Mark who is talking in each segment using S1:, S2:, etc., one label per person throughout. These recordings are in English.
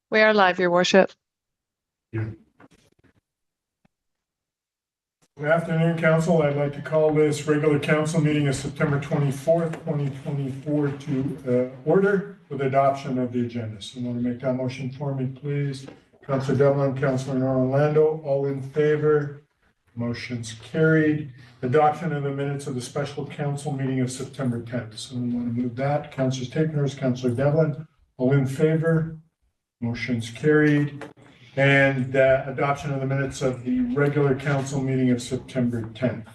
S1: We are live, Your Worship.
S2: Good afternoon, Council. I'd like to call this regular council meeting of September 24th, 2024 to order with adoption of the agenda. So you want to make that motion for me, please? Councillor Devlin, Councillor Orlando, all in favor? Motion's carried. Adoption of the minutes of the special council meeting of September 10th. So we want to move that. Councillor Staples, Councillor Devlin, all in favor? Motion's carried. And adoption of the minutes of the regular council meeting of September 10th.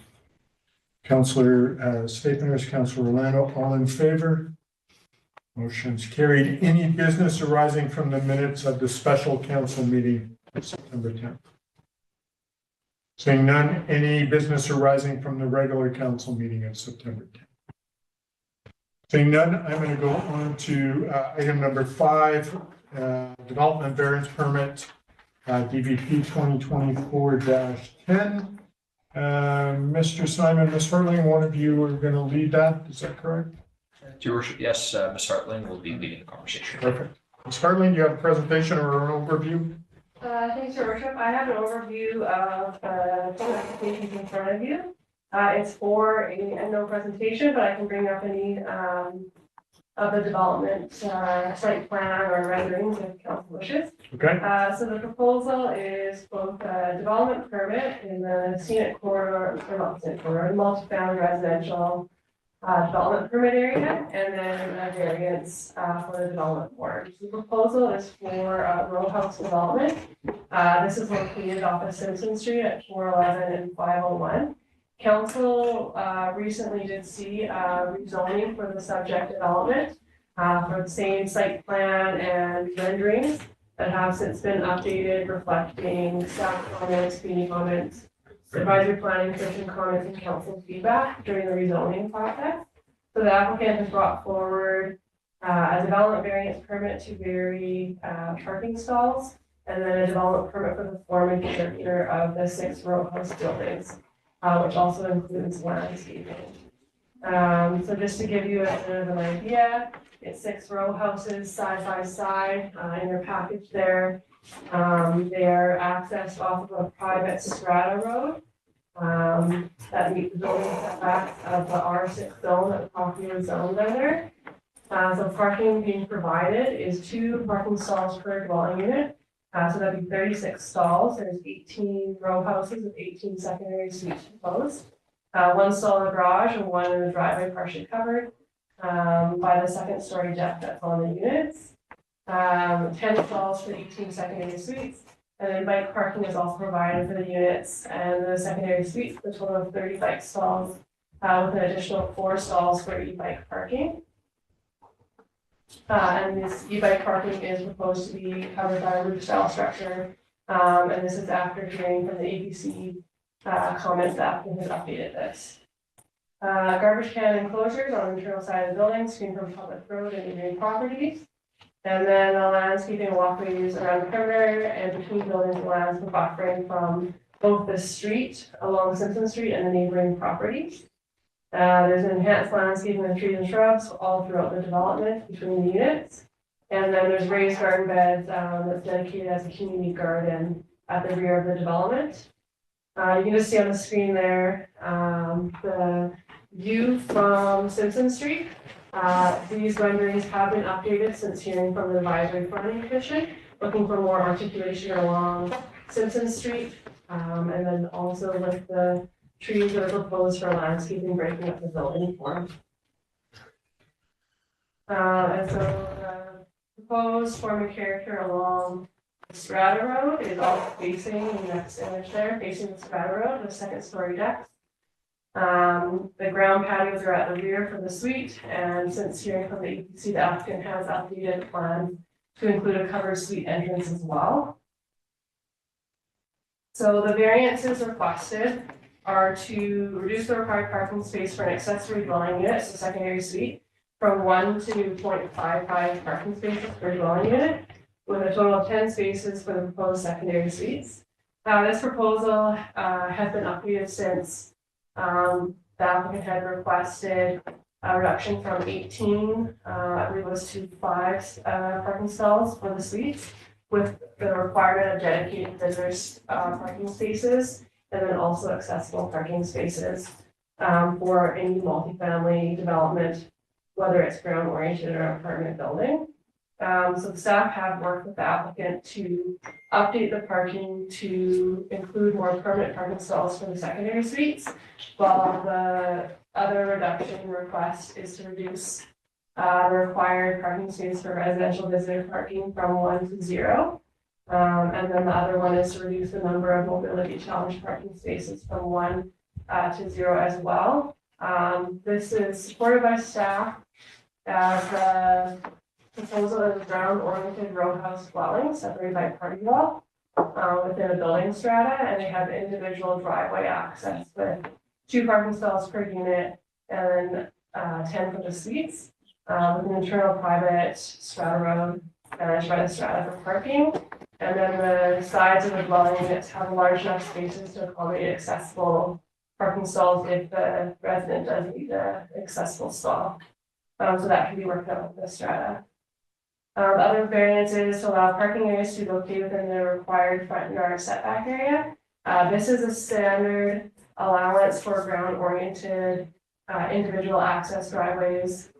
S2: Councillor Staples, Councillor Orlando, all in favor? Motion's carried. Any business arising from the minutes of the special council meeting of September 10th? Seeing none, any business arising from the regular council meeting of September 10th? Seeing none, I'm going to go on to item number 5, development variance permit. DVP 2024-10. Mr. Simon, Ms. Hartling, one of you are going to lead that. Is that correct?
S3: Your Worship, yes, Ms. Hartling will be leading the conversation.
S2: Perfect. Ms. Hartling, do you have a presentation or an overview?
S4: Thanks, Your Worship. I have an overview of the applications in front of you. It's for a no presentation, but I can bring up any of the development site plan or renderings if council wishes.
S2: Okay.
S4: So the proposal is both a development permit in the scenic corridor, or not scenic corridor, multi-family residential development permit area, and then a variance for the development board. So the proposal is for row house development. This is located off of Simpson Street at 411 and 501. Council recently did see rezoning for the subject development for the same site plan and renderings that have since been updated, reflecting staff comments, community comments, advisory planning, commission comments, and council feedback during the rezoning process. So the applicant has brought forward a development variance permit to vary parking stalls, and then a development permit for the form and character of the 6 row house buildings, which also includes landscaping. So just to give you a bit of an idea, it's 6 row houses side by side in your package there. They are accessed off of a private strata road that meet the building setbacks of the R6 zone that the property is zoned under. So parking being provided is 2 parking stalls per dwelling unit. So that'd be 36 stalls. There's 18 row houses with 18 secondary suites proposed. 1 stall in the garage and 1 in the driveway partially covered by the 2nd story deck that's on the units. 10 stalls for 18 secondary suites. And then bike parking is also provided for the units and the secondary suites, a total of 30 bike stalls with an additional 4 stalls for e-bike parking. And this e-bike parking is proposed to be covered by a roof style structure. And this is after hearing from the ABC comments that has updated this. Garbage can enclosures on the internal side of the building, screened from public road and neighboring properties. And then the landscaping walkways around the perimeter and between buildings and lands for buffering from both the street along Simpson Street and the neighboring properties. There's enhanced landscaping of trees and shrubs all throughout the development between the units. And then there's raised garden beds that's dedicated as a community garden at the rear of the development. You can just see on the screen there the view from Simpson Street. These renderings have been updated since hearing from the Advisory Planning Commission, looking for more articulation along Simpson Street, and then also with the trees that are proposed for landscaping breaking up the building form. And so the proposed form and character along the Strata Road is all facing the next image there, facing the Strata Road with 2nd story decks. The ground patios are at the rear for the suite, and since hearing from the EPC, the applicant has updated the plan to include a covered suite entrance as well. So the variances requested are to reduce the required parking space for an accessory dwelling unit, so secondary suite, from 1 to 0.55 parking spaces per dwelling unit, with a total of 10 spaces for the proposed secondary suites. This proposal has been updated since the applicant had requested a reduction from 18, I believe it was to 5 parking stalls for the suites, with the requirement of dedicated visitors parking spaces, and then also accessible parking spaces for any multifamily development, whether it's ground oriented or apartment building. So the staff have worked with the applicant to update the parking to include more permanent parking stalls for the secondary suites, while the other reduction request is to reduce the required parking space for residential visitor parking from 1 to 0. And then the other one is to reduce the number of mobility challenge parking spaces from 1 to 0 as well. This is supported by staff as a proposal is ground-oriented row house dwelling separated by party wall within a building strata, and they have individual driveway access with 2 parking stalls per unit and 10 for the suites, with an internal private strata road managed by the strata for parking. And then the sides of the dwelling units have large enough spaces to accommodate accessible parking stalls if the resident does need an accessible stall. So that can be worked out with the strata. Other variances to allow parking areas to be located within the required front yard setback area. This is a standard allowance for ground-oriented individual access driveways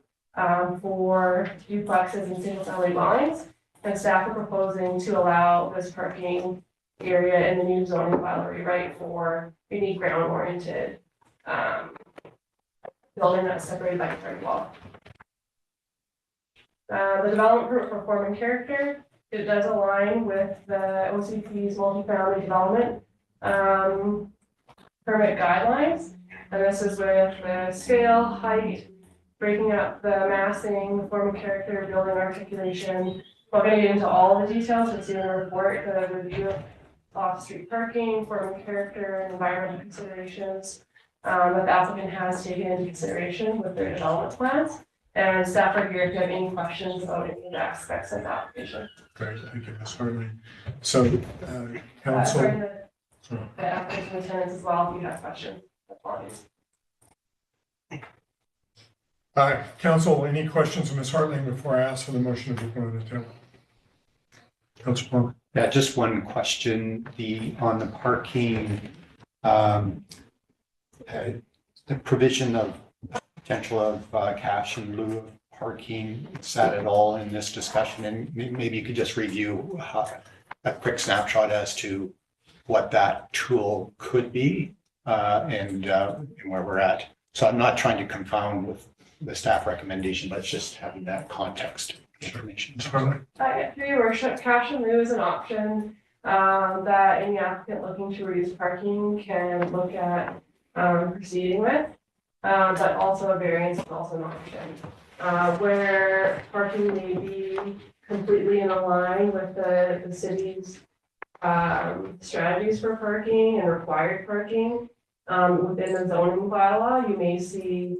S4: for duplexes and single-family dwellings. And staff are proposing to allow this parking area in the new zoning bylaw rewrite for any ground-oriented building that's separated by a party wall. The development permit for form and character, it does align with the OCP's multifamily development permit guidelines. And this is with the scale, height, breaking up the massing, the form and character, building articulation. We're going to get into all the details. It's in the report, the review of off-street parking, form and character, and environmental considerations that the applicant has taken into consideration with their development plans. And staff are here if you have any questions about any of the aspects of the application.
S2: Great, thank you, Ms. Hartley. So, council.
S4: The application attendance as well, if you have questions. Apologies.
S2: Council, any questions of Ms. Hartley before I ask for the motion to be put on the table? Council Plummer.
S1: Yeah, just one question, on the parking, the provision of potential of cash in lieu of parking, is that at all in this discussion? And maybe you could just review a quick snapshot as to what that tool could be and where we're at. So I'm not trying to confound with the staff recommendation, but it's just having that context information.
S4: Through your worship, cash in lieu is an option that any applicant looking to reduce parking can look at proceeding with. But also a variance is also an option. Where parking may be completely in line with the city's strategies for parking and required parking within the zoning bylaw, you may see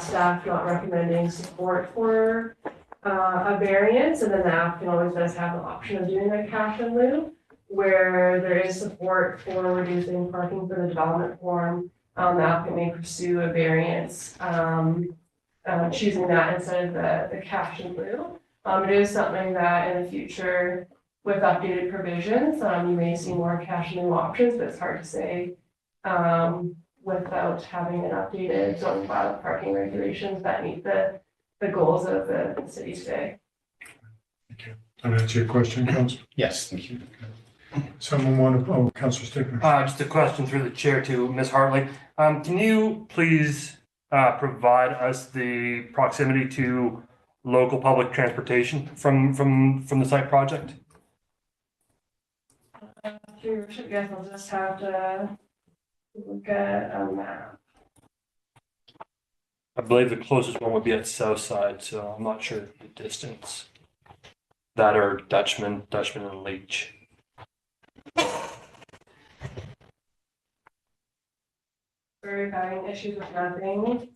S4: staff not recommending support for a variance, and then the applicant always does have the option of doing a cash in lieu, where there is support for reducing parking for the development form. The applicant may pursue a variance, choosing that instead of the cash in lieu. It is something that in the future, with updated provisions, you may see more cash in lieu options, but it's hard to say without having an updated zoning bylaw parking regulations that meet the goals of the city today.
S2: Thank you. That answer your question, Council?
S1: Yes, thank you.
S2: Someone want to, Councilor Stickler.
S5: Just a question through the chair to Ms. Hartley. Can you please provide us the proximity to local public transportation from the site project?
S4: Your worship, yes, I'll just have to look at a map.
S5: I believe the closest one would be at South Side, so I'm not sure the distance. That or Dutchman and Leach.
S4: We're having issues with mapping.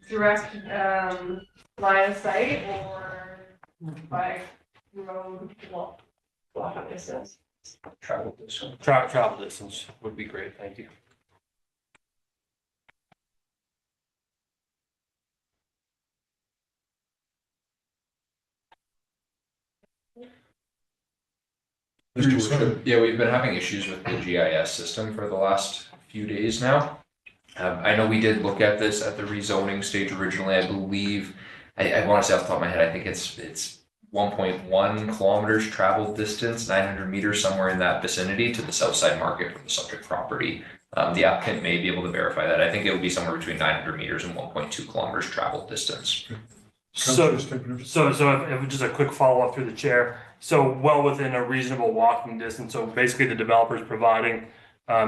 S4: Direct line of sight or by road walking distance.
S3: Travel this one.
S5: Travel distance would be great, thank you.
S2: Mr. Sutton.
S3: Yeah, we've been having issues with the GIS system for the last few days now. I know we did look at this at the rezoning stage originally. I believe, I want to say off the top of my head, I think it's 1.1 kilometers traveled distance, 900 meters, somewhere in that vicinity to the south side market from the subject property. The applicant may be able to verify that. I think it would be somewhere between 900 meters and 1.2 kilometers traveled distance.
S5: So,
S2: Councillor Stichler.
S5: if just a quick follow-up through the chair. So well within a reasonable walking distance. So basically the developer's providing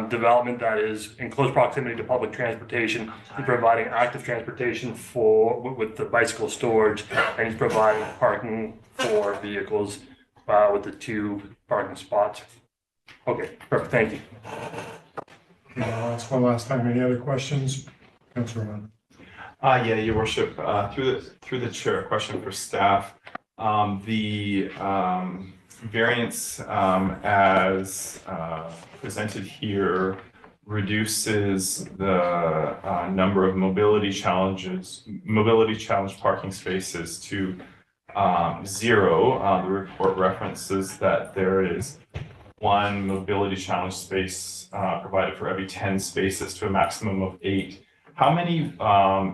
S5: development that is in close proximity to public transportation. He's providing active transportation with the bicycle storage, and he's providing parking for vehicles with the 2 parking spots. Okay, perfect. Thank you.
S2: I'll ask one last time. Any other questions? Councillor Mann.
S6: Yeah, Your Worship, through the chair, a question for staff. The variance as presented here reduces the number of mobility challenge parking spaces to 0. The report references that there is 1 mobility challenge space provided for every 10 spaces to a maximum of 8. How many,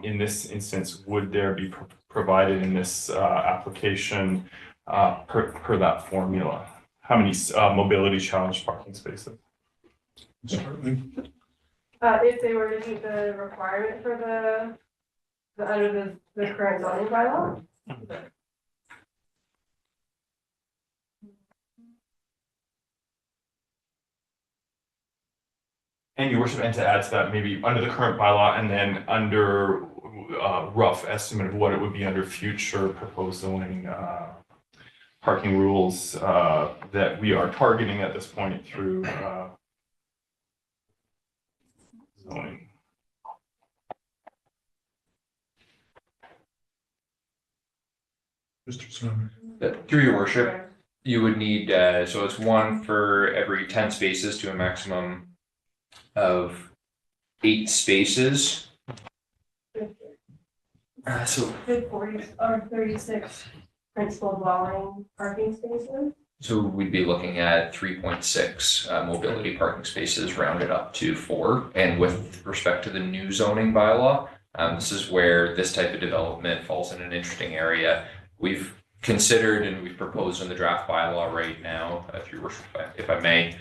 S6: in this instance, would there be provided in this application per that formula? How many mobility challenge parking spaces?
S2: Certainly.
S4: If they were to meet the requirement for under the current zoning bylaw.
S6: And Your Worship, and to add to that, maybe under the current bylaw and then under rough estimate of what it would be under future proposed zoning parking rules that we are targeting at this point through zoning.
S2: Mr. Sutton.
S3: Through your worship, you would need, so it's 1 for every 10 spaces to a maximum of 8 spaces. So
S4: 40 or 36 principal dwelling parking spaces.
S3: So we'd be looking at 3.6 mobility parking spaces rounded up to 4. And with respect to the new zoning bylaw, this is where this type of development falls in an interesting area. We've considered and we've proposed in the draft bylaw right now, through worship, if I may,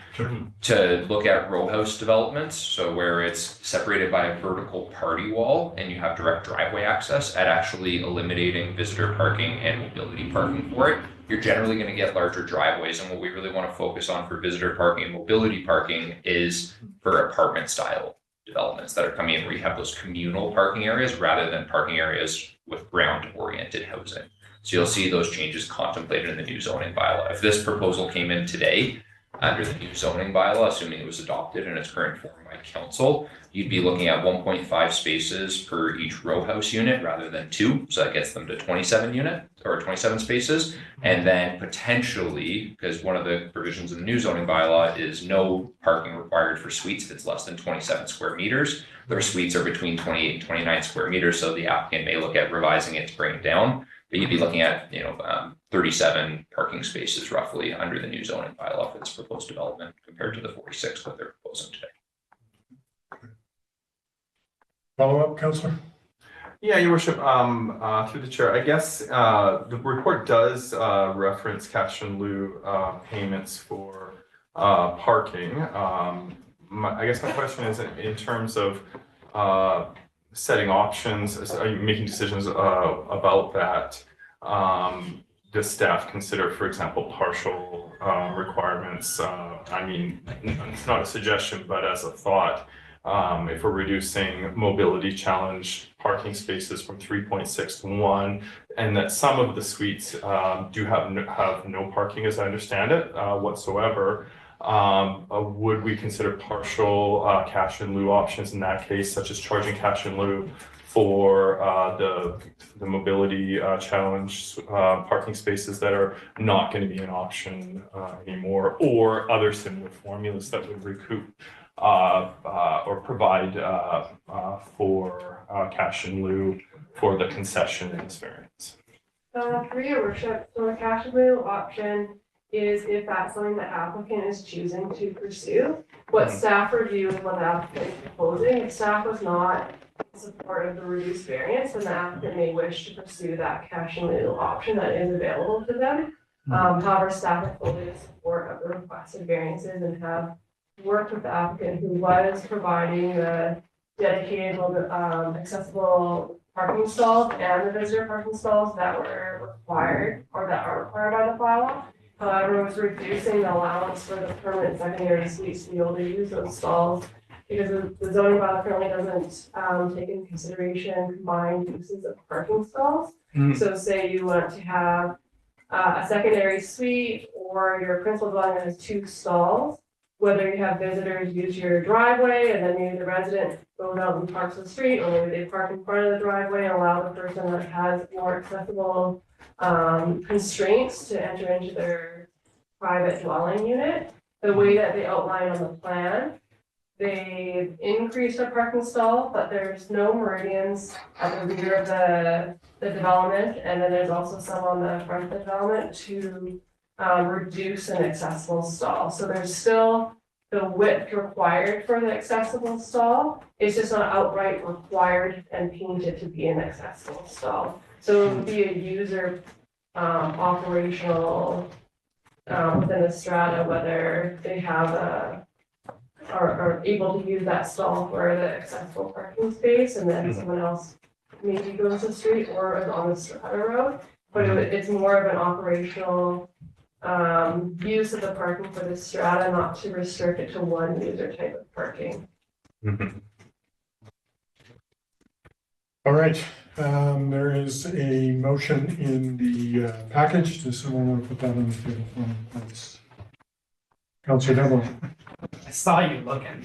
S3: to look at row house developments. So where it's separated by a vertical party wall and you have direct driveway access, at actually eliminating visitor parking and mobility parking for it. You're generally going to get larger driveways, and what we really want to focus on for visitor parking and mobility parking is for apartment style developments that are coming in where you have those communal parking areas rather than parking areas with ground oriented housing. So you'll see those changes contemplated in the new zoning bylaw. If this proposal came in today under the new zoning bylaw, assuming it was adopted in its current form by council, you'd be looking at 1.5 spaces per each row house unit rather than 2. So that gets them to 27 spaces. And then potentially, because one of the provisions in the new zoning bylaw is no parking required for suites if it's less than 27 square meters. Their suites are between 28 and 29 square meters. So the applicant may look at revising it to bring it down. But you'd be looking at, 37 parking spaces roughly under the new zoning bylaw for this proposed development compared to the 46 that they're proposing today.
S2: Follow up, Councillor?
S6: Yeah, Your Worship, through the chair, I guess the report does reference cash in lieu payments for parking. I guess my question is in terms of setting options, are you making decisions about that? Does staff consider, for example, partial requirements? I mean, it's not a suggestion, but as a thought, if we're reducing mobility challenge parking spaces from 3.6 to 1, and that some of the suites do have no parking, as I understand it, whatsoever, would we consider partial cash in lieu options in that case, such as charging cash in lieu for the mobility challenge parking spaces that are not going to be an option anymore, or other similar formulas that would recoup or provide for cash in lieu for the concession in this variance?
S4: Through your worship, so the cash in lieu option is if that's something the applicant is choosing to pursue. What staff review is what the applicant is proposing. If staff was not in support of the reduced variance, then the applicant may wish to pursue that cash in lieu option that is available to them. However, staff are fully in support of the requested variances and have worked with the applicant who was providing the dedicated, accessible parking stalls and the visitor parking stalls that were required or that are required by the bylaw. However, it was reducing the allowance for the permanent secondary suites to be able to use those stalls because the zoning bylaw currently doesn't take into consideration combined uses of parking stalls. So say you want to have a secondary suite or your principal dwelling has 2 stalls, whether you have visitors use your driveway and then maybe the resident goes out and parks on the street, or maybe they park in front of the driveway and allow the person that has more accessible constraints to enter into their private dwelling unit. The way that they outline on the plan, they've increased their parking stall, but there's no meridians at the rear of the development, and then there's also some on the front of the development to reduce an accessible stall. So there's still the width required for the accessible stall. It's just not outright required and painted to be an accessible stall. So it would be a user operational within the strata, whether they have are able to use that stall for the accessible parking space, and then someone else maybe goes to the street or is on the strata road. But it's more of an operational use of the parking for the strata, not to restrict it to one user type of parking.
S2: All right, there is a motion in the package. Does someone want to put that on the table for me, please? Councilor Devlin.
S7: I saw you looking.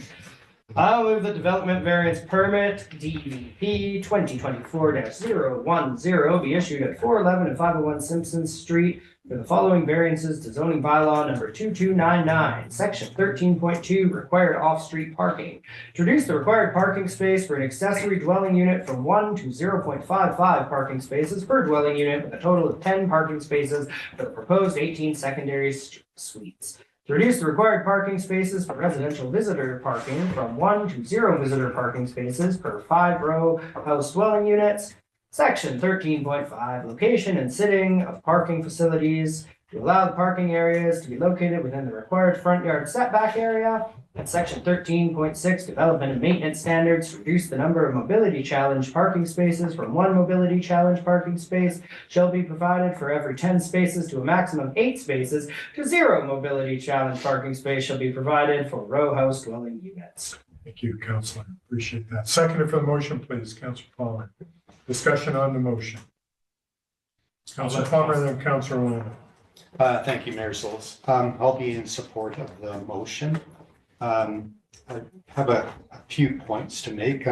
S7: I'll move the development variance permit DVP 2024-010 be issued at 411 and 501 Simpson Street for the following variances to zoning bylaw number 2299, section 13.2, required off-street parking. To reduce the required parking space for an accessory dwelling unit from 1 to 0.55 parking spaces per dwelling unit with a total of 10 parking spaces for the proposed 18 secondary suites. To reduce the required parking spaces for residential visitor parking from 1 to 0 visitor parking spaces per 5 row house dwelling units. Section 13.5, location and sitting of parking facilities. To allow the parking areas to be located within the required front yard setback area. And section 13.6, development and maintenance standards to reduce the number of mobility challenge parking spaces from 1 mobility challenge parking space shall be provided for every 10 spaces to a maximum of 8 spaces to 0 mobility challenge parking space shall be provided for row house dwelling units.
S2: Thank you, Councilor. Appreciate that. Seconder for the motion, please, Councilor Palmer. Discussion on the motion. Councilor Palmer, then Councilor Luna.
S1: Thank you, Mayor Souls. I'll be in support of the motion. I have a few points to make.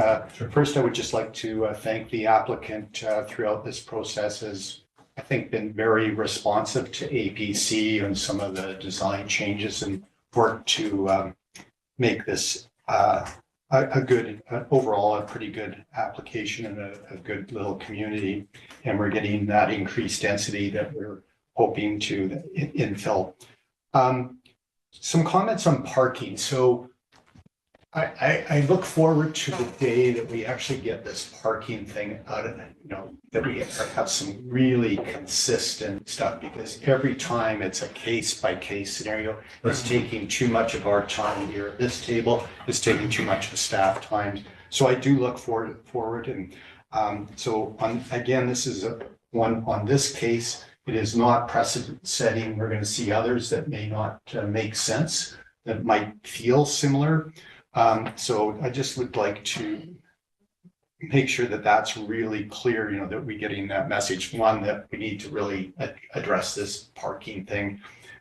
S1: First, I would just like to thank the applicant throughout this process has, I think, been very responsive to APC and some of the design changes and work to make this a good, overall, a pretty good application and a good little community. And we're getting that increased density that we're hoping to infill. Some comments on parking. So I look forward to the day that we actually get this parking thing out of it, that we have some really consistent stuff, because every time it's a case by case scenario. It's taking too much of our time here at this table. It's taking too much of the staff time. So I do look forward. And so again, this is one on this case. It is not precedent setting. We're going to see others that may not make sense, that might feel similar. So I just would like to make sure that that's really clear, that we're getting that message. One, that we need to really address this parking thing,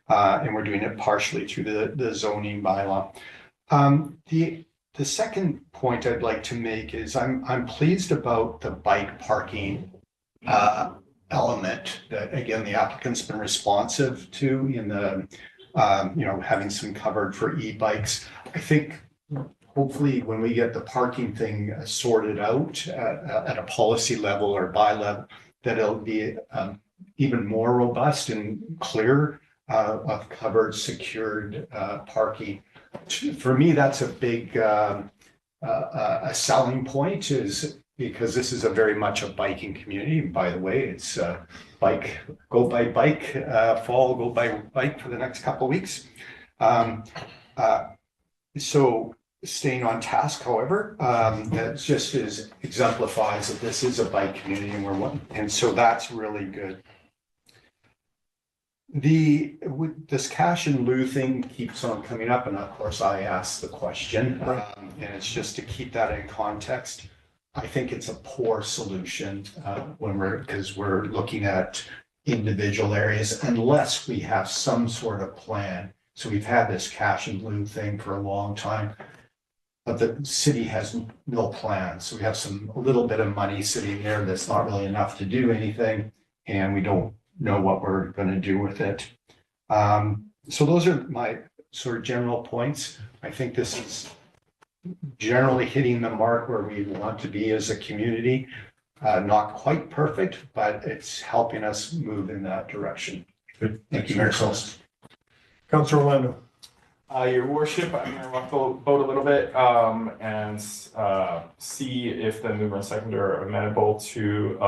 S1: and we're doing it partially through the zoning bylaw. The second point I'd like to make is I'm pleased about the bike parking element that, again, the applicant's been responsive to in the, having some covered for e-bikes. I think hopefully when we get the parking thing sorted out at a policy level or by level, that it'll be even more robust and clear of covered, secured parking. For me, that's a big a selling point, is because this is a very much a biking community. By the way, it's go by bike, fall, go by bike for the next couple of weeks. So staying on task, however, that just exemplifies that this is a bike community, and and so that's really good. This cash in lieu thing keeps on coming up, and of course I asked the question, and it's just to keep that in context. I think it's a poor solution because we're looking at individual areas unless we have some sort of plan. So we've had this cash in lieu thing for a long time, but the city has no plan. So we have a little bit of money sitting there that's not really enough to do anything, and we don't know what we're going to do with it. So those are my sort of general points. I think this is generally hitting the mark where we want to be as a community. Not quite perfect, but it's helping us move in that direction. Thank you, Mayor Schultz.
S2: Councilor Orlando.
S6: Your worship, I'm going to vote a little bit and see if the mover and seconder are amenable to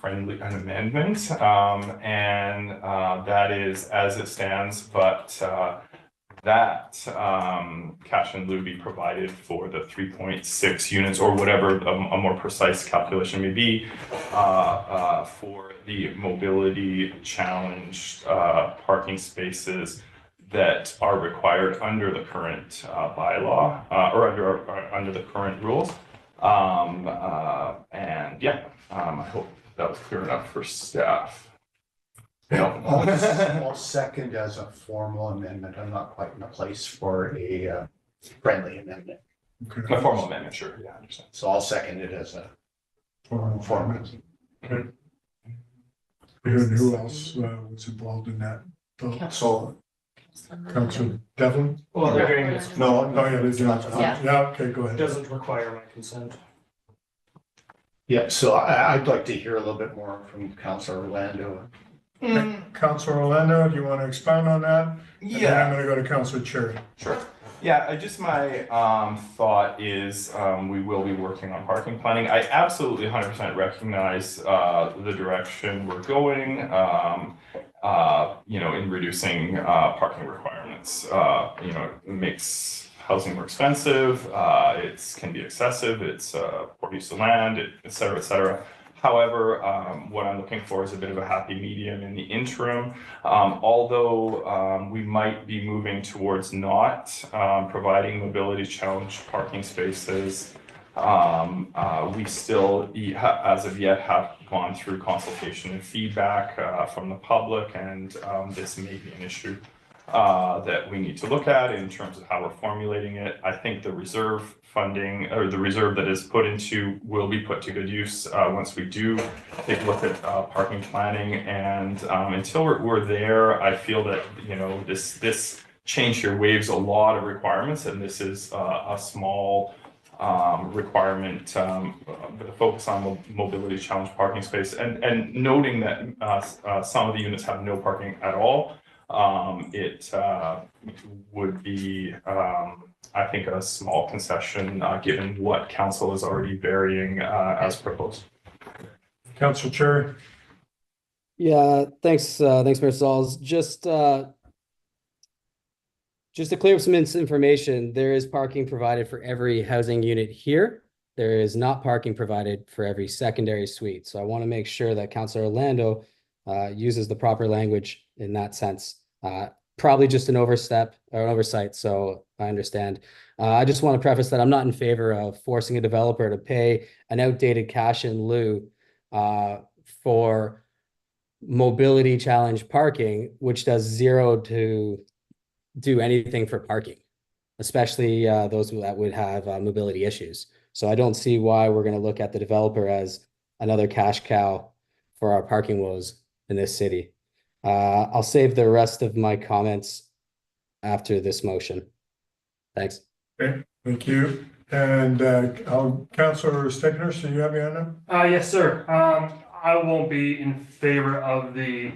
S6: an amendment, and that is as it stands, but that cash in lieu be provided for the 3.6 units or whatever a more precise calculation may be for the mobility challenged parking spaces that are required under the current bylaw or under the current rules. And yeah, I hope that was clear enough for staff.
S1: Yeah, I'll second as a formal amendment. I'm not quite in a place for a friendly amendment.
S2: Okay.
S6: A formal amendment, sure, yeah, I understand.
S1: So I'll second it as a formal.
S2: Okay. And who else was involved in that vote?
S1: So,
S2: Councilor Devlin?
S7: Well, they're doing this.
S2: No, yeah, there's not.
S8: Yeah.
S2: Yeah, okay, go
S7: It
S2: ahead.
S7: doesn't require my consent.
S1: yeah, so I'd like to hear a little bit more from Councilor Orlando.
S2: Councilor Orlando, do you want to expound on that? And then I'm going to go to Councilor Cherry.
S6: Sure. Yeah, just my thought is we will be working on parking planning. I absolutely 100% recognize the direction we're going, in reducing parking requirements. It makes housing more expensive, it can be excessive, it's poor use of land, et cetera, et cetera. However, what I'm looking for is a bit of a happy medium in the interim. Although we might be moving towards not providing mobility challenge parking spaces, we still, as of yet, have gone through consultation and feedback from the public, and this may be an issue that we need to look at in terms of how we're formulating it. I think the reserve funding, or the reserve that is put into, will be put to good use once we do take a look at parking planning. And until we're there, I feel that this change here waives a lot of requirements, and this is a small requirement with a focus on mobility challenge parking space, and noting that some of the units have no parking at all. It would be, I think, a small concession given what council is already varying as proposed.
S2: Councilor Cherry.
S9: Yeah, thanks, Mayor Sauls. Just to clear up some information, there is parking provided for every housing unit here. There is not parking provided for every secondary suite. So I want to make sure that Councilor Orlando uses the proper language in that sense. Probably just an overstep or an oversight, so I understand. I just want to preface that I'm not in favor of forcing a developer to pay an outdated cash in lieu for mobility challenge parking, which does zero to do anything for parking, especially those that would have mobility issues. So I don't see why we're going to look at the developer as another cash cow for our parking woes in this city. I'll save the rest of my comments after this motion. Thanks.
S2: Okay, thank you. And Councilor Stegner, so you have your hand up?
S5: Yes, sir. I won't be in favor of the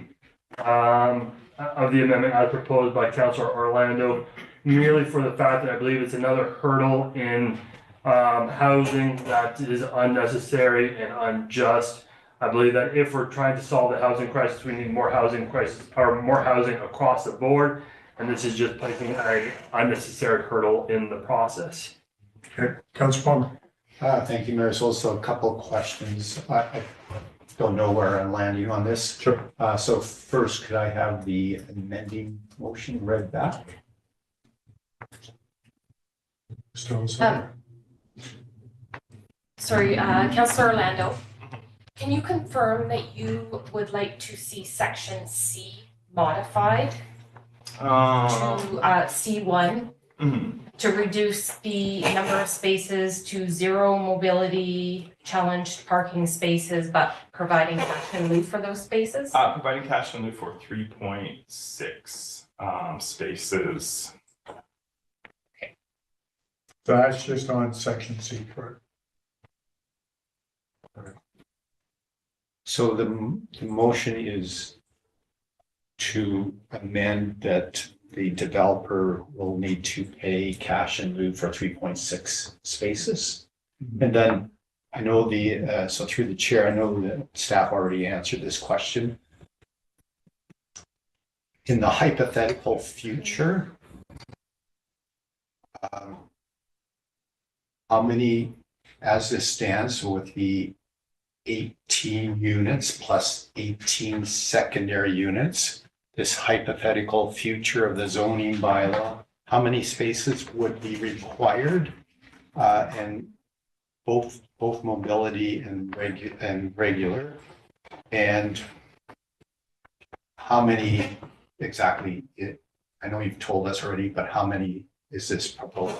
S5: of the amendment as proposed by Councilor Orlando, merely for the fact that I believe it's another hurdle in housing that is unnecessary and unjust. I believe that if we're trying to solve the housing crisis, we need more housing crisis or more housing across the board. And this is just placing an unnecessary hurdle in the process.
S2: Okay, Councilor Palmer.
S1: Thank you, Mayor. So also a couple of questions. I don't know where I'm landing on this.
S2: Sure.
S1: So first, could I have the amending motion read back?
S2: Mr. Olson.
S8: Sorry, Councillor Orlando, can you confirm that you would like to see section C modified to C1 to reduce the number of spaces to 0 mobility challenged parking spaces, but providing cash in lieu for those spaces?
S6: Providing cash in lieu for 3.6 spaces.
S2: That's just on section C, correct?
S1: So the motion is to amend that the developer will need to pay cash in lieu for 3.6 spaces. And then I know so through the chair, I know that staff already answered this question. In the hypothetical future, how many, as this stands with the 18 units plus 18 secondary units, this hypothetical future of the zoning bylaw, how many spaces would be required? And both mobility and regular, and how many exactly? I know you've told us already, but how many is this proposal?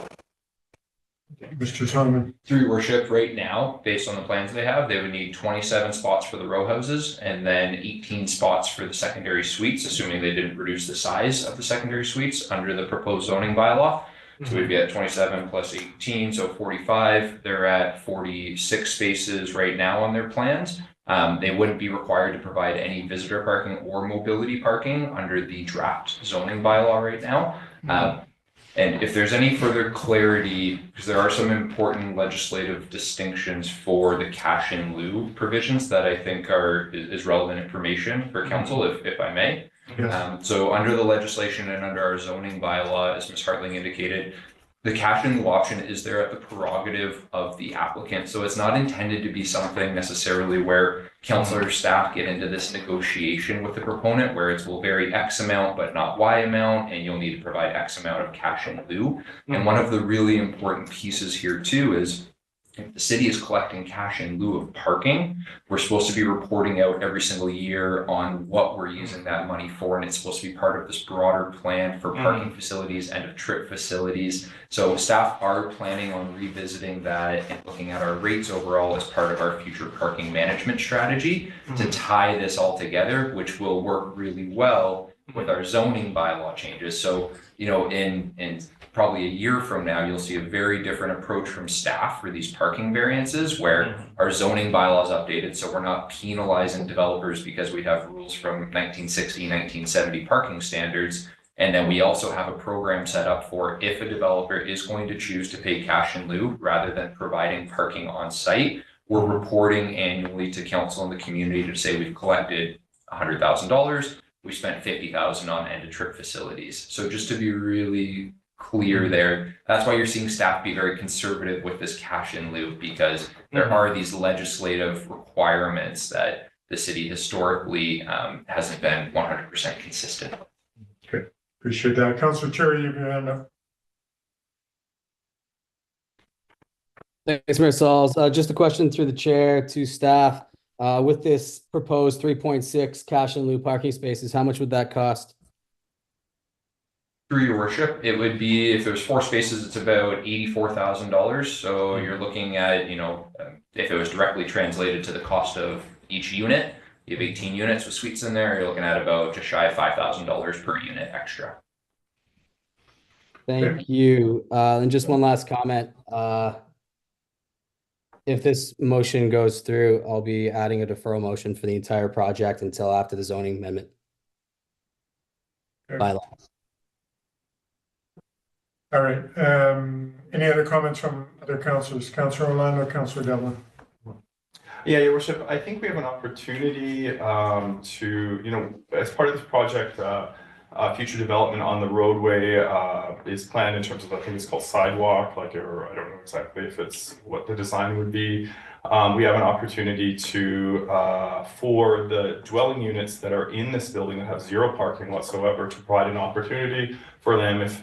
S2: Mr. Solomon.
S3: Through your worship, right now, based on the plans they have, they would need 27 spots for the row houses and then 18 spots for the secondary suites, assuming they didn't reduce the size of the secondary suites under the proposed zoning bylaw. So we'd be at 27 plus 18, so 45. They're at 46 spaces right now on their plans. They wouldn't be required to provide any visitor parking or mobility parking under the draft zoning bylaw right now. And if there's any further clarity, because there are some important legislative distinctions for the cash in lieu provisions that I think is relevant information for council, if I may.
S2: Yes.
S3: So under the legislation and under our zoning bylaw, as Ms. Hartling indicated, the cash in lieu option is there at the prerogative of the applicant. So it's not intended to be something necessarily where council or staff get into this negotiation with the proponent where it's will vary X amount, but not Y amount, and you'll need to provide X amount of cash in lieu. And one of the really important pieces here too is if the city is collecting cash in lieu of parking, we're supposed to be reporting out every single year on what we're using that money for. And it's supposed to be part of this broader plan for parking facilities and of trip facilities. So staff are planning on revisiting that and looking at our rates overall as part of our future parking management strategy to tie this all together, which will work really well with our zoning bylaw changes. So, you know, in probably a year from now, you'll see a very different approach from staff for these parking variances where our zoning bylaw is updated. So we're not penalizing developers because we have rules from 1960, 1970 parking standards. And then we also have a program set up for if a developer is going to choose to pay cash in lieu rather than providing parking on site, we're reporting annually to council and the community to say we've collected $100,000. We spent $50,000 on end of trip facilities. So just to be really clear there, that's why you're seeing staff be very conservative with this cash in lieu, because there are these legislative requirements that the city historically hasn't been 100% consistent.
S2: Okay, appreciate that. Councilor Cherry, you can hand up.
S9: Thanks, Mayor Sauls. Just a question through the chair to staff. With this proposed 3.6 cash in lieu parking spaces, how much would that cost?
S3: Through your worship, it would be, if there's 4 spaces, it's about $84,000. So you're looking at, you know, if it was directly translated to the cost of each unit, you have 18 units with suites in there, you're looking at about just shy of $5,000 per unit extra.
S9: Thank you. And just one last comment. If this motion goes through, I'll be adding a deferral motion for the entire project until after the zoning amendment. bylaw.
S2: All right, any other comments from other councillors? Councillor Orlando, Councillor Devlin?
S6: Yeah, Your Worship, I think we have an opportunity to, as part of this project, future development on the roadway is planned in terms of, I think it's called sidewalk, or I don't know exactly if it's what the design would be. We have an opportunity to, for the dwelling units that are in this building that have zero parking whatsoever, to provide an opportunity for them if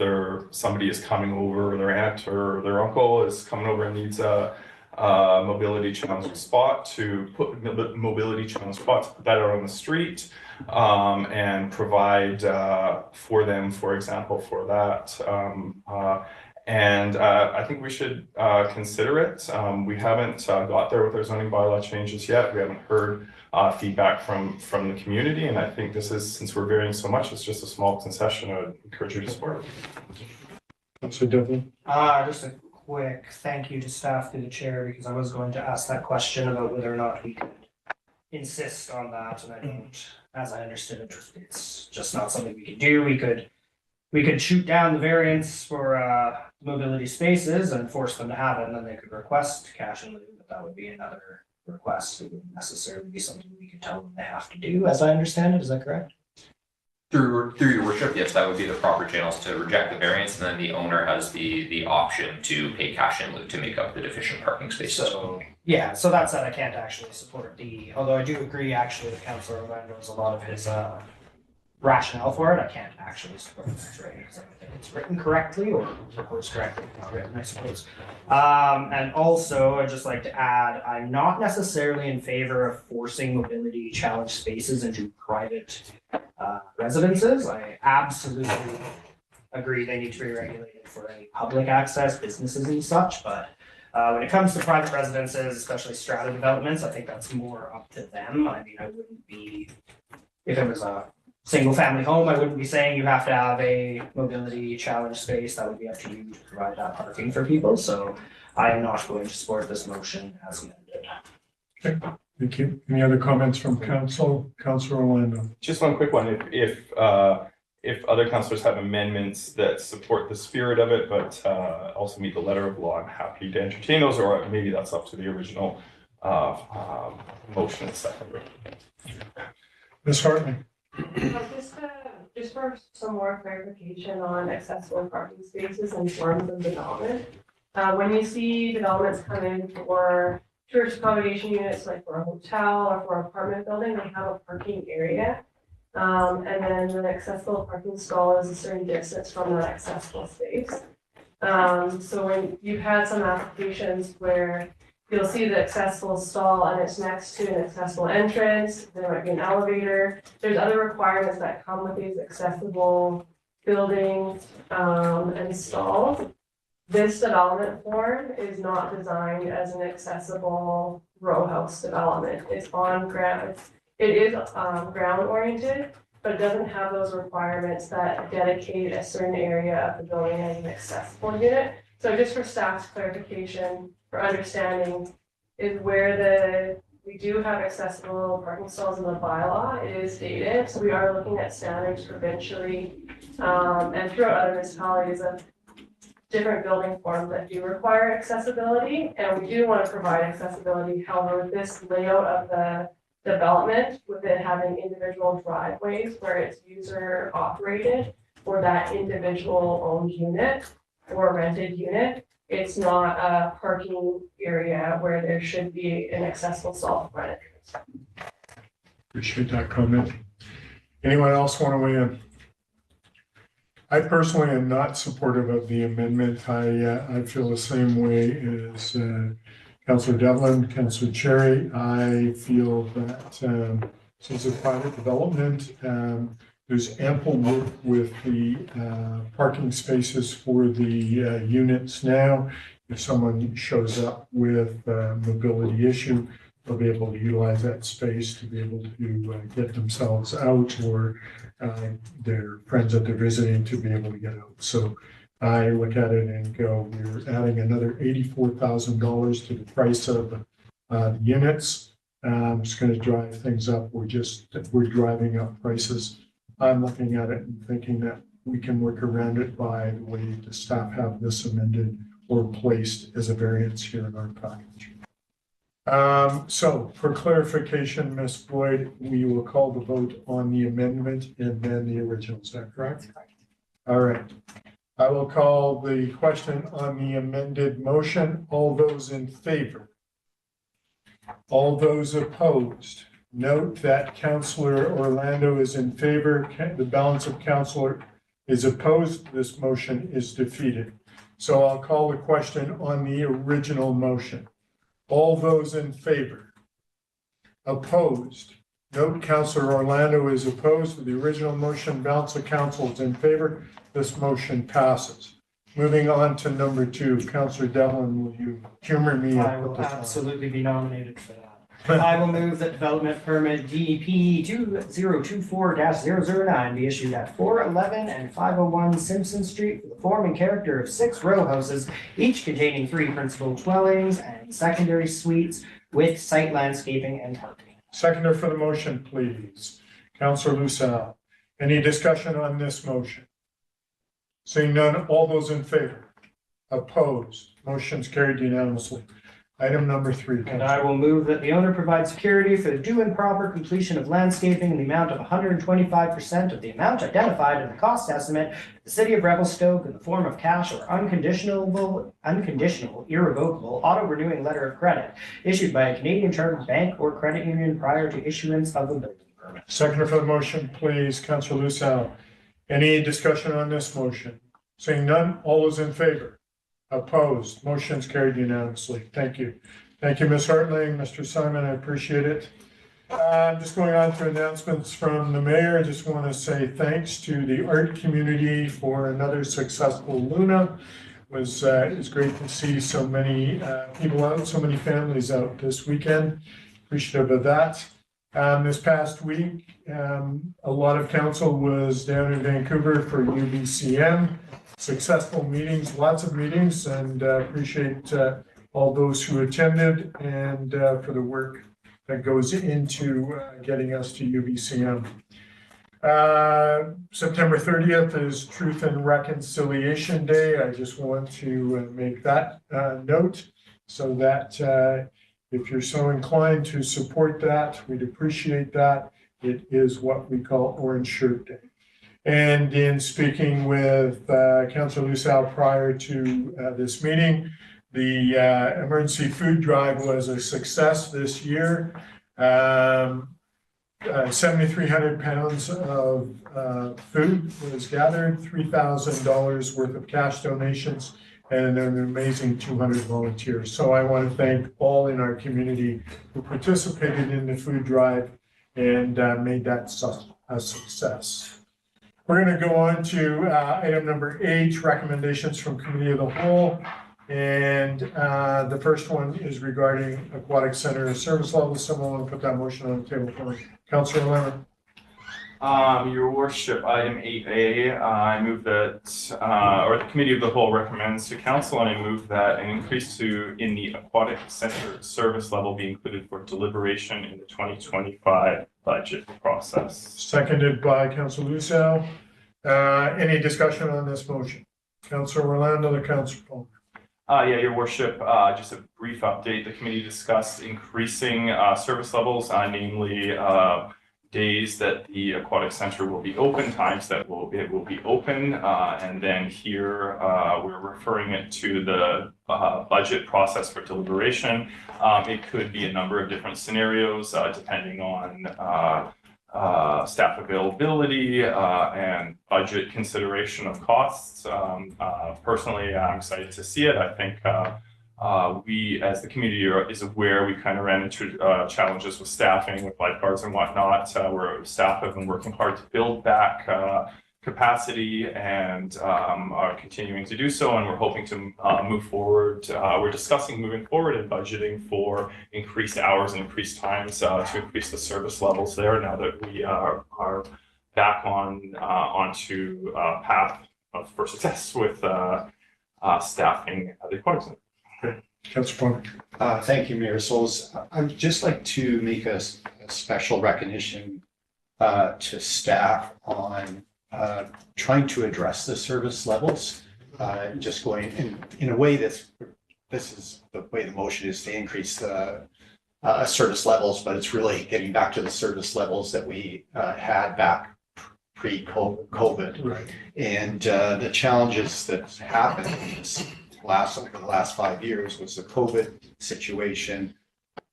S6: somebody is coming over, or their aunt or their uncle is coming over and needs a mobility challenge spot, to put mobility challenge spots, put that out on the street, and provide for them, for example, for that. And I think we should consider it. We haven't got there with our zoning bylaw changes yet. We haven't heard feedback from the community, and I think this is, since we're varying so much, it's just a small concession. I would encourage you to support it.
S2: Councillor Devlin?
S7: Just a quick thank you to staff through the chair, because I was going to ask that question about whether or not we could insist on that, and I don't, as I understood it, it's just not something we could do. We could shoot down the variance for mobility spaces and force them to have it, and then they could request cash in lieu, but that would be another request. It wouldn't necessarily be something we could tell them they have to do, as I understand it. Is that correct?
S3: Through Your Worship, yes, that would be the proper channels to reject the variance, and then the owner has the option to pay cash in lieu to make up the deficient parking spaces.
S7: So, yeah, so that said, I can't actually support although I do agree actually with Councillor Orlando's a lot of his rationale for it. I can't actually support it, right? Because I think it's written correctly, or proposed correctly, not written, I suppose. And also, I'd just like to add, I'm not necessarily in favor of forcing mobility challenge spaces into private residences. I absolutely agree they need to be regulated for any public access, businesses and such, but when it comes to private residences, especially strata developments, I think that's more up to them. I mean, I wouldn't be, if it was a single family home, I wouldn't be saying you have to have a mobility challenge space. That would be up to you to provide that parking for people. So I am not going to support this motion as amended.
S2: Okay, thank you. Any other comments from council? Councillor Orlando?
S6: Just one quick one. If other councillors have amendments that support the spirit of it, but also meet the letter of law, I'm happy to entertain those, or maybe that's up to the original motion and second.
S2: Ms. Hartley?
S4: Just for some more clarification on accessible parking spaces and forms of development. When you see developments come in for tourist accommodation units, like for a hotel or for an apartment building, they have a parking area. And then the accessible parking stall is a certain distance from that accessible space. So when you've had some applications where you'll see the accessible stall and it's next to an accessible entrance, there might be an elevator. There's other requirements that come with these accessible buildings and stalls. This development form is not designed as an accessible row house development. It's on ground. It is ground oriented, but it doesn't have those requirements that dedicate a certain area of the building as an accessible unit. So just for staff's clarification, for understanding, is where we do have accessible parking stalls in the bylaw. It is stated, so we are looking at standards provincially and throughout other municipalities of different building forms that do require accessibility, and we do want to provide accessibility. However, with this layout of the development, with it having individual driveways where it's user operated for that individual owned unit or rented unit, it's not a parking area where there should be an accessible stall for entrance.
S2: Appreciate that comment. Anyone else want to weigh in? I personally am not supportive of the amendment. I feel the same way as Councillor Devlin, Councillor Cherry. I feel that since it's private development, there's ample work with the parking spaces for the units now. If someone shows up with a mobility issue, they'll be able to utilize that space to be able to get themselves out, or their friends that they're visiting to be able to get out. So I look at it and go, we're adding another $84,000 to the price of the units. It's going to drive things up. We're driving up prices. I'm looking at it and thinking that we can work around it by the way the staff have this amended or placed as a variance here in our package. So for clarification, Ms. Boyd, we will call the vote on the amendment and then the original. Is that correct? All right. I will call the question on the amended motion. All those in favor? All those opposed? Note that Councillor Orlando is in favor. The balance of councillor is opposed. This motion is defeated. So I'll call the question on the original motion. All those in favor? Opposed? Note Councillor Orlando is opposed to the original motion. Balance of council is in favor. This motion passes. Moving on to number 2, Councillor Devlin, will you humor me?
S7: I will absolutely be nominated for that. I will move that development permit DEP 2024-009 be issued at 411 and 501 Simpson Street for the form and character of 6 row houses, each containing 3 principal dwellings and secondary suites with site landscaping and parking.
S2: Seconder for the motion, please. Councillor Lucelle. Any discussion on this motion? Seeing none, all those in favor? Opposed? Motion's carried unanimously. Item number 3.
S7: And I will move that the owner provide security for the due and proper completion of landscaping in the amount of 125% of the amount identified in the cost estimate to the city of Revelstoke in the form of cash or unconditional, irrevocable, auto-renewing letter of credit issued by a Canadian chartered bank or credit union prior to issuance of a building permit.
S2: Seconder for the motion, please. Councillor Lucelle. Any discussion on this motion? Seeing none, all those in favor? Opposed? Motion's carried unanimously. Thank you. Thank you, Ms. Hartling, Mr. Simon, I appreciate it. Just going on to announcements from the mayor. I just want to say thanks to the art community for another successful Luna. It's great to see so many people out, so many families out this weekend. Appreciative of that. This past week, a lot of council was down in Vancouver for UBCM. Successful meetings, lots of meetings, and appreciate all those who attended and for the work that goes into getting us to UBCM. September 30th is Truth and Reconciliation Day. I just want to make that note so that if you're so inclined to support that, we'd appreciate that. It is what we call Orange Shirt Day. And in speaking with Councillor Lucelle prior to this meeting, the emergency food drive was a success this year. 7,300 pounds of food was gathered, $3,000 worth of cash donations, and an amazing 200 volunteers. So I want to thank all in our community who participated in the food drive and made that a success. We're going to go on to item number 8, recommendations from Committee of the Whole. And the first one is regarding Aquatic Center service levels. Someone want to put that motion on the table for me? Councillor Lemon.
S6: Your worship, item 8A, I move that, or the Committee of the Whole recommends to council, and I move that an increase in the Aquatic Center service level be included for deliberation in the 2025 budget process.
S2: Seconded by Councillor Lucelle. Any discussion on this motion? Councillor Orlando, the Councillor Palmer.
S6: Yeah, your worship, just a brief update. The committee discussed increasing service levels, namely days that the Aquatic Center will be open, times that it will be open, and then here we're referring it to the budget process for deliberation. It could be a number of different scenarios depending on staff availability and budget consideration of costs. Personally, I'm excited to see it. I think we, as the community is aware, we kind of ran into challenges with staffing, with lifeguards and whatnot, where staff have been working hard to build back capacity and are continuing to do so, and we're hoping to move forward. We're discussing moving forward and budgeting for increased hours and increased times to increase the service levels there now that we are back onto a path for success with staffing the Aquatic Center.
S2: Councillor Palmer.
S1: Thank you, Mayor Souls. I'd just like to make a special recognition to staff on trying to address the service levels, just going in a way this is the way the motion is to increase the service levels, but it's really getting back to the service levels that we had back pre-COVID.
S2: Right.
S1: And the challenges that happened over the last 5 years was the COVID situation.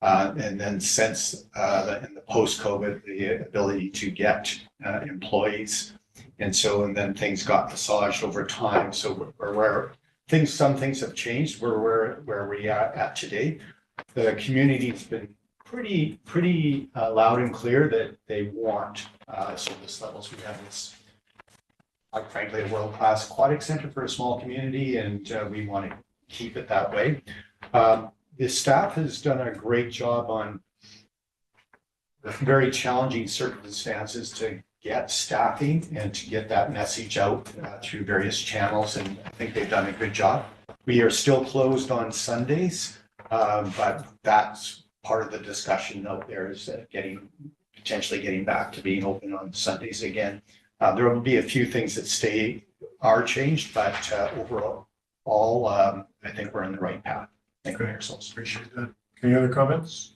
S1: And then since in the post-COVID, the ability to get employees. And then things got massaged over time. So some things have changed where we are at today. The community's been pretty loud and clear that they want service levels. We have this, quite frankly, a world-class aquatic center for a small community, and we want to keep it that way. The staff has done a great job on the very challenging circumstances to get staffing and to get that message out through various channels, and I think they've done a good job. We are still closed on Sundays, but that's part of the discussion out there, is potentially getting back to being open on Sundays again. There will be a few things that are changed, but overall, I think we're in the right path. Thank you, Mayor Souls.
S2: Appreciate that. Any other comments?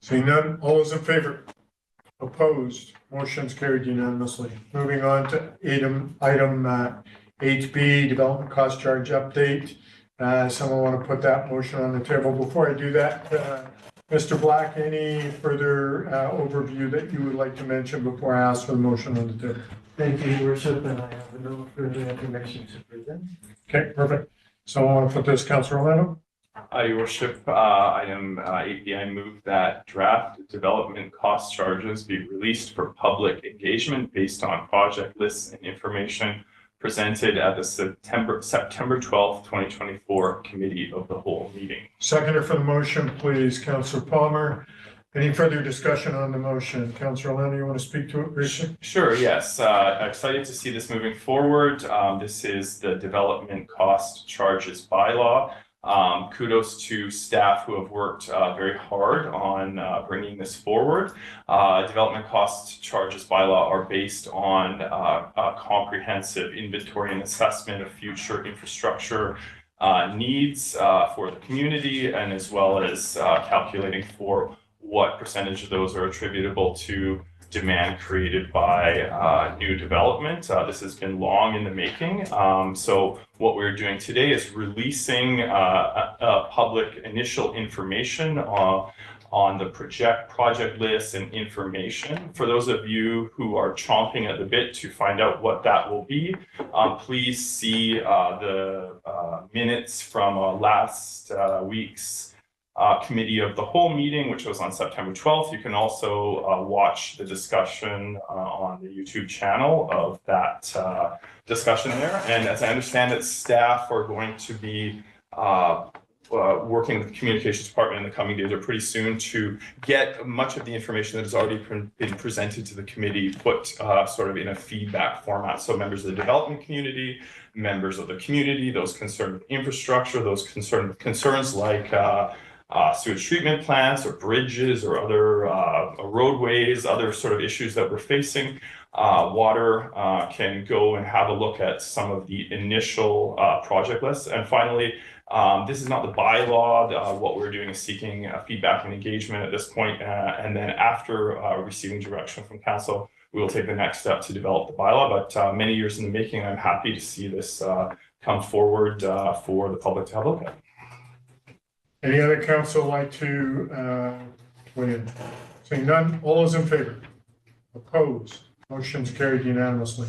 S2: Seeing none, all those in favor? Opposed? Motion's carried unanimously. Moving on to item 8B, development cost charge update. Someone want to put that motion on the table? Before I do that, Mr. Black, any further overview that you would like to mention before I ask for the motion on the table?
S10: Thank you, Your Worship, and I have no further information to present.
S2: Okay, perfect. Someone want to put this, Councilor Orlando?
S6: Your Worship, item 8B, I move that draft development cost charges be released for public engagement based on project lists and information presented at the September 12th, 2024 Committee of the Whole meeting.
S2: Seconder for the motion, please, Councilor Palmer. Any further discussion on the motion? Councilor Orlando, you want to speak to it briefly?
S6: Sure, yes. Excited to see this moving forward. This is the development cost charges bylaw. Kudos to staff who have worked very hard on bringing this forward. Development cost charges bylaw are based on a comprehensive inventory and assessment of future infrastructure needs for the community, and as well as calculating for what percentage of those are attributable to demand created by new development. This has been long in the making. So what we're doing today is releasing public initial information on the project lists and information. For those of you who are chomping at the bit to find out what that will be, please see the minutes from last week's Committee of the Whole meeting, which was on September 12th. You can also watch the discussion on the YouTube channel of that discussion there. And as I understand it, staff are going to be working with the communications department in the coming days or pretty soon to get much of the information that has already been presented to the committee put sort of in a feedback format. So members of the development community, members of the community, those concerned with infrastructure, those concerned with concerns like sewage treatment plants or bridges or other roadways, other sort of issues that we're facing. Water can go and have a look at some of the initial project lists. And finally, this is not the bylaw. What we're doing is seeking feedback and engagement at this point. And then after receiving direction from council, we will take the next step to develop the bylaw. But many years in the making, I'm happy to see this come forward for the public to have a look at.
S2: Any other council like to weigh in? Seeing none, all those in favor? Opposed? Motion's carried unanimously.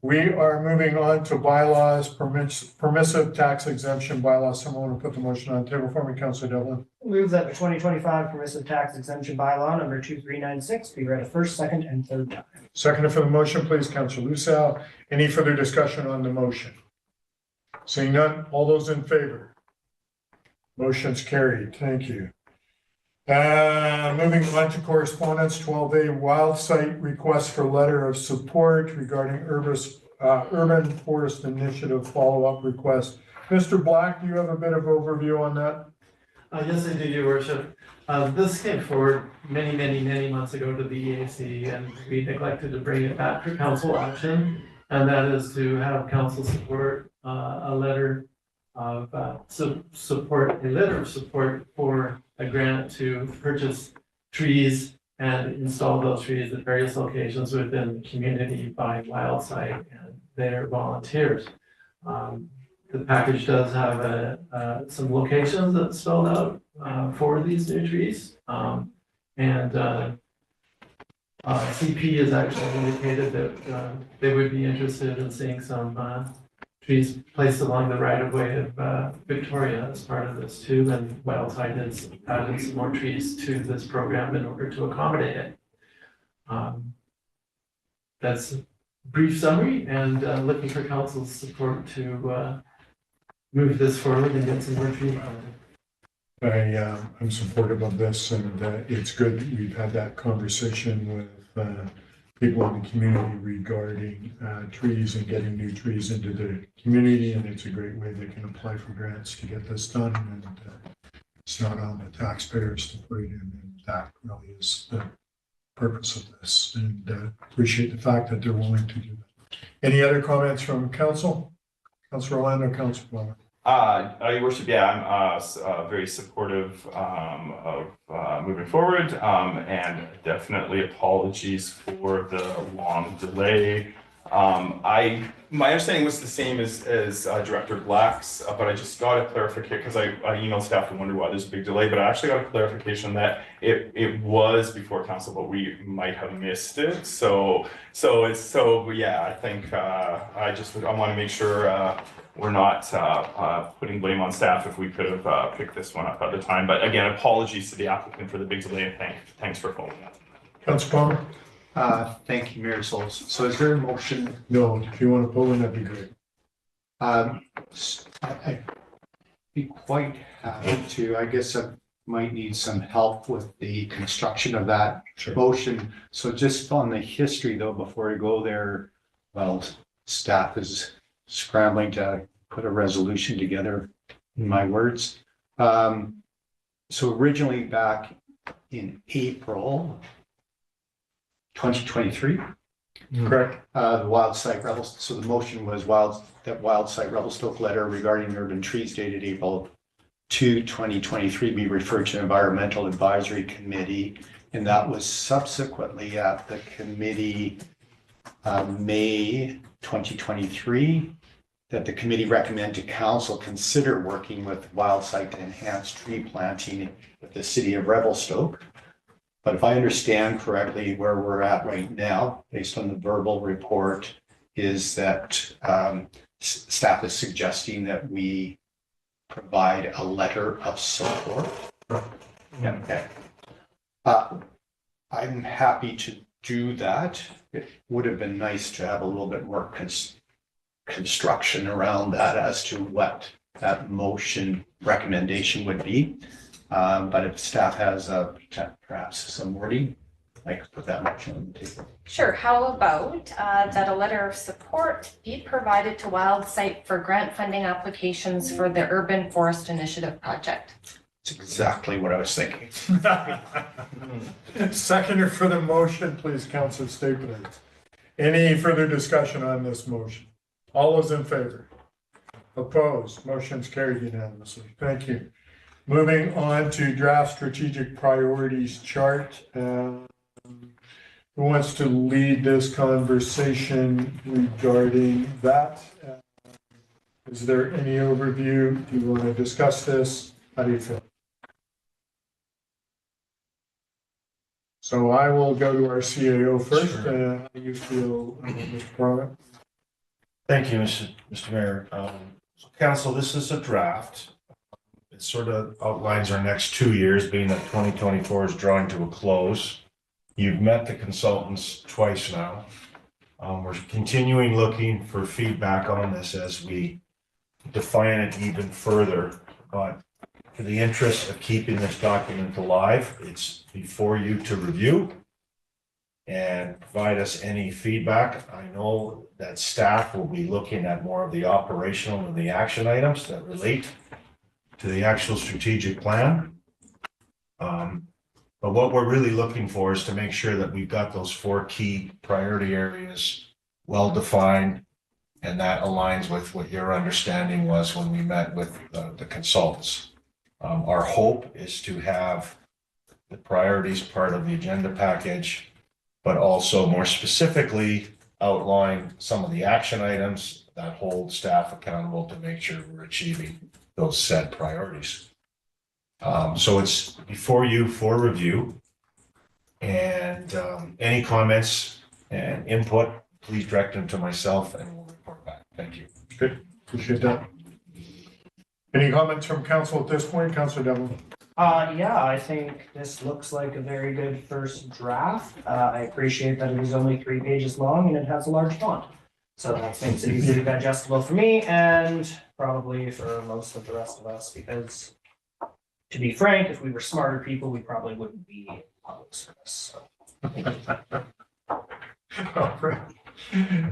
S2: We are moving on to bylaws, permissive tax exemption bylaws. Someone want to put the motion on the table for me, Councilor Devlin?
S7: Move that the 2025 permissive tax exemption bylaw number 2396 be read a first, second, and third time.
S2: Seconder for the motion, please, Councilor Lucel. Any further discussion on the motion? Seeing none, all those in favor? Motion's carried. Thank you. Moving on to correspondence, 12A wild site request for letter of support regarding urban forest initiative follow-up request. Mr. Black, do you have a bit of overview on that?
S10: Yes, I do, Your Worship. This came forward many months ago to the EAC, and we neglected to bring it back for council action. And that is to have council support a letter of support for a grant to purchase trees and install those trees at various locations within the community by Wildsite and their volunteers. The package does have some locations that's spelled out for these new trees. CP has actually indicated that they would be interested in seeing some trees placed along the right of way of Victoria as part of this too. And Wildsite has added some more trees to this program in order to accommodate it. That's a brief summary, and looking for council's support to move this forward and get some more trees planted.
S2: I'm supportive of this, and it's good we've had that conversation with people in the community regarding trees and getting new trees into the community, and it's a great way they can apply for grants to get this done, and it's not on the taxpayers to put it in, and that really is the purpose of this, and appreciate the fact that they're willing to do that. Any other comments from council? Councilor Orlando, Councilor Plummer.
S6: Your worship, yeah, I'm very supportive of moving forward, and definitely apologies for the long delay. My understanding was the same as Director Black's, but I just got a clarification because I emailed staff and wondered why there's a big delay, but I actually got a clarification that it was before council, but we might have missed it. So yeah, I think I want to make sure we're not putting blame on staff if we could have picked this one up at the time. But again, apologies to the applicant for the big delay, and thanks for following up.
S2: Councilor Palmer?
S1: Thank you, Mayor Souls. So is there a motion?
S2: No, if you want to pull in, that'd be great.
S1: I'd be quite happy to. I guess I might need some help with the construction of that motion. So just on the history though, before I go there, well, staff is scrambling to put a resolution together, in my words. So originally back in April 2023.
S2: Correct.
S1: The Wildsite Rebels, so the motion was Wildsite Revelstoke letter regarding urban trees dated April 2, 2023 be referred to Environmental Advisory Committee. And that was subsequently at the committee May 2023, that the committee recommend to council consider working with Wildsite to enhance tree planting with the city of Revelstoke. But if I understand correctly, where we're at right now, based on the verbal report, is that staff is suggesting that we provide a letter of support. Yeah, okay. I'm happy to do that. It would have been nice to have a little bit more construction around that as to what that motion recommendation would be. But if staff has perhaps some wording, I could put that motion on the table.
S8: Sure. How about that a letter of support be provided to Wildsite for grant funding applications for the Urban Forest Initiative project?
S1: That's exactly what I was thinking.
S2: Seconder for the motion, please, Councilor Stapleton. Any further discussion on this motion? All those in favor? Opposed? Motion's carried unanimously. Thank you. Moving on to draft strategic priorities chart. Who wants to lead this conversation regarding that? Is there any overview? Do you want to discuss this? How do you feel? So I will go to our CAO first.
S11: Sure.
S2: How do you feel, Mr. Cronin?
S11: Thank you, Mr. Mayor. Council, this is a draft. It sort of outlines our next 2 years, being that 2024 is drawing to a close. You've met the consultants twice now. We're continuing looking for feedback on this as we define it even further. But for the interest of keeping this document alive, it's before you to review and provide us any feedback. I know that staff will be looking at more of the operational and the action items that relate to the actual strategic plan. But what we're really looking for is to make sure that we've got those 4 key priority areas well defined. And that aligns with what your understanding was when we met with the consultants. Our hope is to have the priorities part of the agenda package, but also more specifically outline some of the action items that hold staff accountable to make sure we're achieving those said priorities. So it's before you for review. And any comments and input, please direct them to myself and we'll report back. Thank you.
S2: Good, appreciate that. Any comments from council at this point? Councilor Devlin?
S7: Yeah, I think this looks like a very good first draft. I appreciate that it is only 3 pages long and it has a large font. So that makes it easily digestible for me and probably for most of the rest of us, because to be frank, if we were smarter people, we probably wouldn't be in public service. So.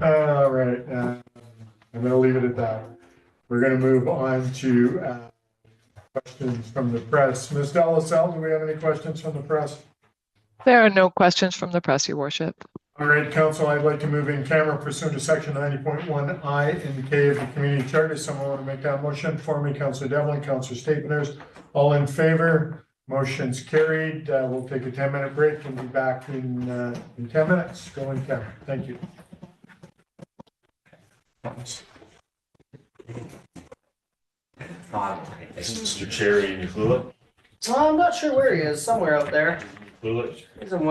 S2: All right. I'm going to leave it at that. We're going to move on to questions from the press. Ms. Delaselle, do we have any questions from the press?
S12: There are no questions from the press, Your Worship.
S2: All right, Council, I'd like to move in camera pursuant to section 90.1 I and K of the Community Charter. Someone want to make that motion for me? Councilor Devlin, Councilor Staples, all in favor? Motion's carried. We'll take a 10-minute break and be back in 10 minutes. Go in camera. Thank you.
S11: Mr. Cherry and Clulet.
S7: I'm not sure where he is, somewhere out there.
S11: Clulet.
S7: He's in one